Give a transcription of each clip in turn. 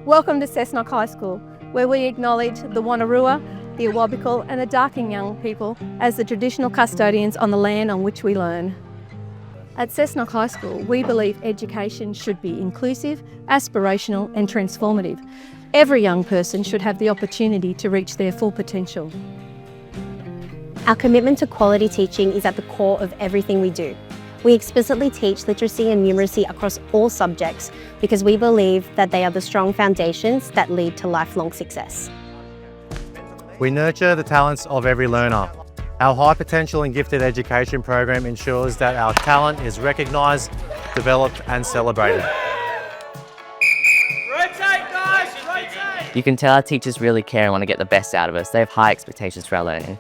Welcome to Cessnock High School, where we acknowledge the Wanneroo, the Awabakal and the Darking young people as the traditional custodians on the land on which we learn. At Cessnock High School, we believe education should be inclusive, aspirational and transformative. Every young person should have the opportunity to reach their full potential. Our commitment to quality teaching is at the core of everything we do. We explicitly teach literacy and numeracy across all subjects because we believe that they are the strong foundations that lead to lifelong success. We nurture the talents of every learner. Our high potential and gifted education program ensures that our talent is recognised, developed and celebrated. Rotate, guys, rotate! You can tell our teachers really care and want to get the best out of us. They have high expectations for our learning.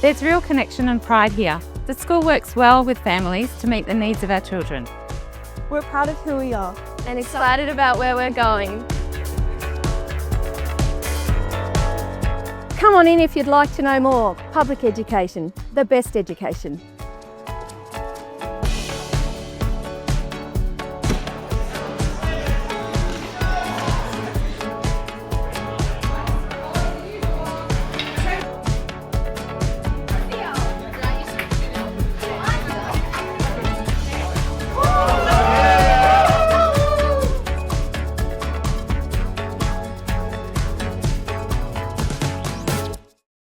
There's real connection and pride here. The school works well with families to meet the needs of our children. We're proud of who we are and excited about where we're going. Come on in if you'd like to know more. Public education, the best education.